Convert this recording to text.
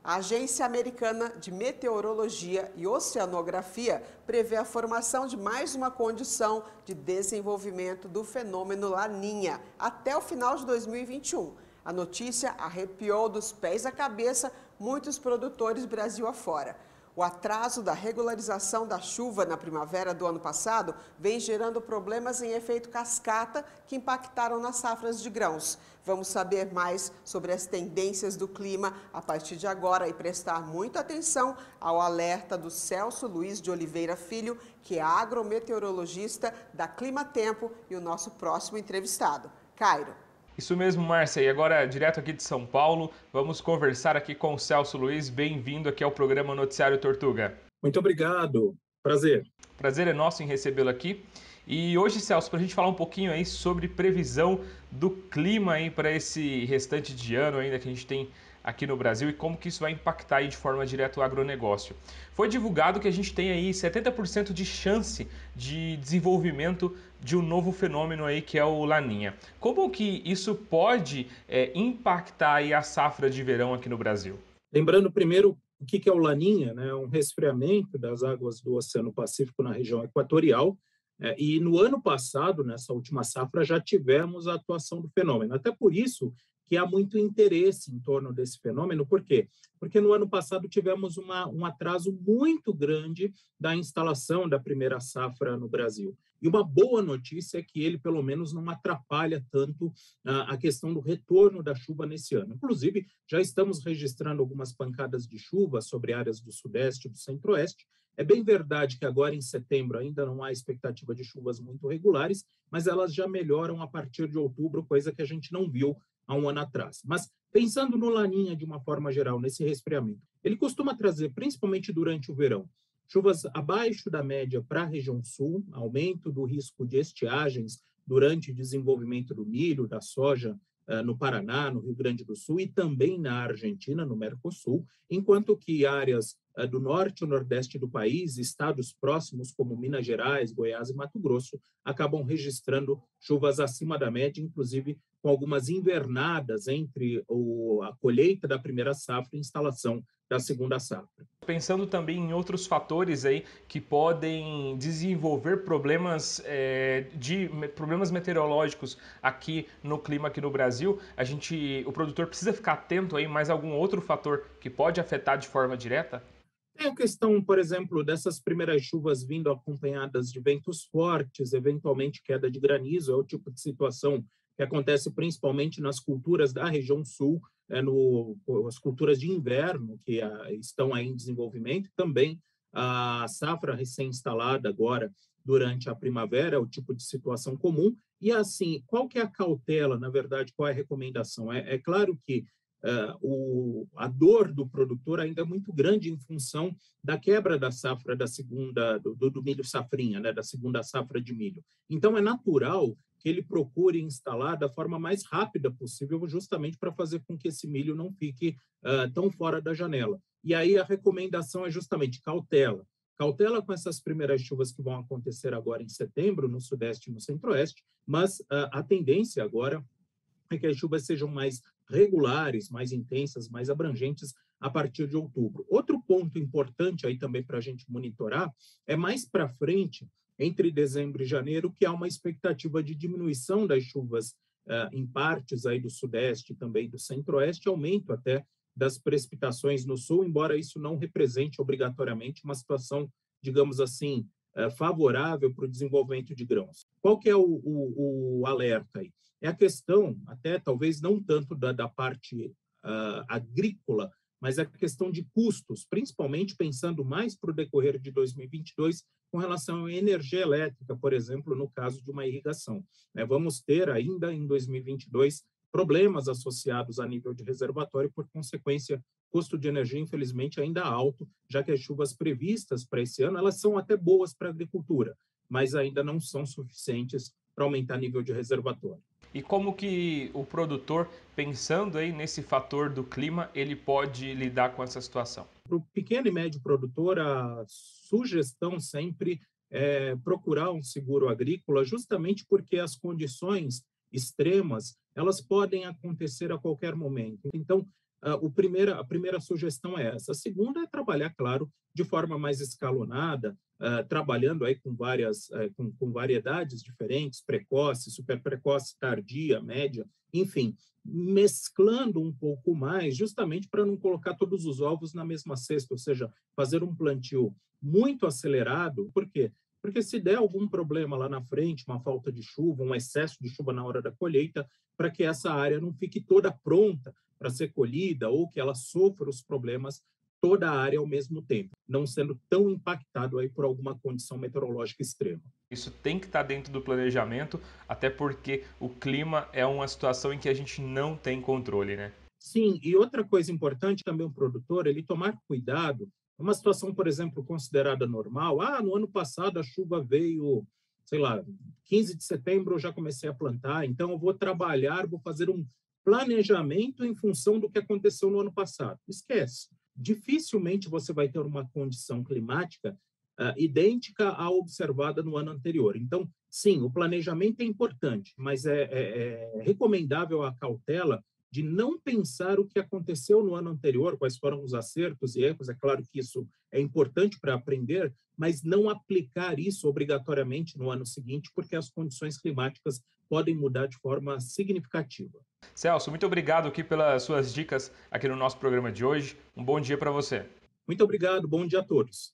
A Agência Americana de Meteorologia e Oceanografia prevê a formação de mais uma condição de desenvolvimento do fenômeno Laninha até o final de 2021. A notícia arrepiou dos pés à cabeça muitos produtores Brasil afora. O atraso da regularização da chuva na primavera do ano passado vem gerando problemas em efeito cascata que impactaram nas safras de grãos. Vamos saber mais sobre as tendências do clima a partir de agora e prestar muita atenção ao alerta do Celso Luiz de Oliveira Filho, que é agrometeorologista da Climatempo e o nosso próximo entrevistado. Cairo. Isso mesmo, Márcia. E agora, direto aqui de São Paulo, vamos conversar aqui com o Celso Luiz. Bem-vindo aqui ao programa Noticiário Tortuga. Muito obrigado. Prazer. Prazer é nosso em recebê-lo aqui. E hoje, Celso, para a gente falar um pouquinho aí sobre previsão do clima aí para esse restante de ano ainda que a gente tem aqui no Brasil e como que isso vai impactar aí de forma direta o agronegócio. Foi divulgado que a gente tem aí 70% de chance de desenvolvimento de um novo fenômeno aí que é o Laninha. Como que isso pode impactar aí a safra de verão aqui no Brasil? Lembrando primeiro o que é o Laninha, né? Um resfriamento das águas do Oceano Pacífico na região equatorial. E no ano passado, nessa última safra, já tivemos a atuação do fenômeno. Até por isso que há muito interesse em torno desse fenômeno. Por quê? Porque no ano passado tivemos um atraso muito grande da instalação da primeira safra no Brasil. E uma boa notícia é que ele, pelo menos, não atrapalha tanto a questão do retorno da chuva nesse ano. Inclusive, já estamos registrando algumas pancadas de chuva sobre áreas do Sudeste e do Centro-Oeste. É bem verdade que agora, em setembro, ainda não há expectativa de chuvas muito regulares, mas elas já melhoram a partir de outubro, coisa que a gente não viu há um ano atrás. Mas, pensando no Laninha de uma forma geral, nesse resfriamento, ele costuma trazer, principalmente durante o verão, chuvas abaixo da média para a região sul, aumento do risco de estiagens durante o desenvolvimento do milho, da soja, no Paraná, no Rio Grande do Sul e também na Argentina, no Mercosul, enquanto que áreas do norte e nordeste do país, estados próximos como Minas Gerais, Goiás e Mato Grosso, acabam registrando chuvas acima da média, inclusive com algumas invernadas entre a colheita da primeira safra e a instalação da segunda safra. Pensando também em outros fatores aí que podem desenvolver problemas problemas meteorológicos aqui no clima aqui no Brasil, o produtor precisa ficar atento aí mais algum outro fator que pode afetar de forma direta? Tem a questão, por exemplo, dessas primeiras chuvas vindo acompanhadas de ventos fortes, eventualmente queda de granizo, é o tipo de situação que acontece principalmente nas culturas da região sul, as culturas de inverno que estão aí em desenvolvimento, também a safra recém-instalada agora durante a primavera, é o tipo de situação comum. E assim, qual que é a cautela, na verdade, qual é a recomendação? É claro que a dor do produtor ainda é muito grande em função da quebra da safra da segunda, do milho safrinha, né, da segunda safra de milho. Então, é natural que ele procure instalar da forma mais rápida possível, justamente para fazer com que esse milho não fique tão fora da janela. E aí a recomendação é justamente cautela. Cautela com essas primeiras chuvas que vão acontecer agora em setembro, no Sudeste e no Centro-Oeste, mas a tendência agora é que as chuvas sejam mais regulares, mais intensas, mais abrangentes a partir de outubro. Outro ponto importante aí também para a gente monitorar é mais para frente, entre dezembro e janeiro, que há uma expectativa de diminuição das chuvas em partes aí do Sudeste e também do Centro-Oeste, aumento até das precipitações no Sul, embora isso não represente obrigatoriamente uma situação, digamos assim, favorável para o desenvolvimento de grãos. Qual que é o alerta aí? É a questão, até talvez não tanto da parte agrícola, mas a questão de custos, principalmente pensando mais para o decorrer de 2022 com relação à energia elétrica, por exemplo, no caso de uma irrigação. Vamos ter ainda em 2022 problemas associados a nível de reservatório, por consequência, custo de energia, infelizmente, ainda alto, já que as chuvas previstas para esse ano, elas são até boas para a agricultura, mas ainda não são suficientes para aumentar o nível de reservatório. E como que o produtor, pensando aí nesse fator do clima, ele pode lidar com essa situação? Para o pequeno e médio produtor, a sugestão sempre é procurar um seguro agrícola, justamente porque as condições extremas, elas podem acontecer a qualquer momento. Então, A primeira sugestão é essa. A segunda é trabalhar, claro, de forma mais escalonada, trabalhando aí com variedades diferentes, precoce, super precoce, tardia, média, enfim, mesclando um pouco mais, justamente para não colocar todos os ovos na mesma cesta, ou seja, fazer um plantio muito acelerado. Por quê? Porque se der algum problema lá na frente, uma falta de chuva, um excesso de chuva na hora da colheita, para que essa área não fique toda pronta para ser colhida ou que ela sofra os problemas toda a área ao mesmo tempo, não sendo tão impactado aí por alguma condição meteorológica extrema. Isso tem que estar dentro do planejamento, até porque o clima é uma situação em que a gente não tem controle, né? Sim, e outra coisa importante também o produtor, ele tomar cuidado, uma situação, por exemplo, considerada normal, no ano passado a chuva veio, sei lá, 15 de setembro eu já comecei a plantar, então eu vou trabalhar, vou fazer um planejamento em função do que aconteceu no ano passado. Esquece. Dificilmente você vai ter uma condição climática idêntica à observada no ano anterior. Então, sim, o planejamento é importante, mas é recomendável a cautela de não pensar o que aconteceu no ano anterior, quais foram os acertos e erros. É claro que isso é importante para aprender, mas não aplicar isso obrigatoriamente no ano seguinte, porque as condições climáticas podem mudar de forma significativa. Celso, muito obrigado aqui pelas suas dicas aqui no nosso programa de hoje. Um bom dia para você. Muito obrigado, bom dia a todos.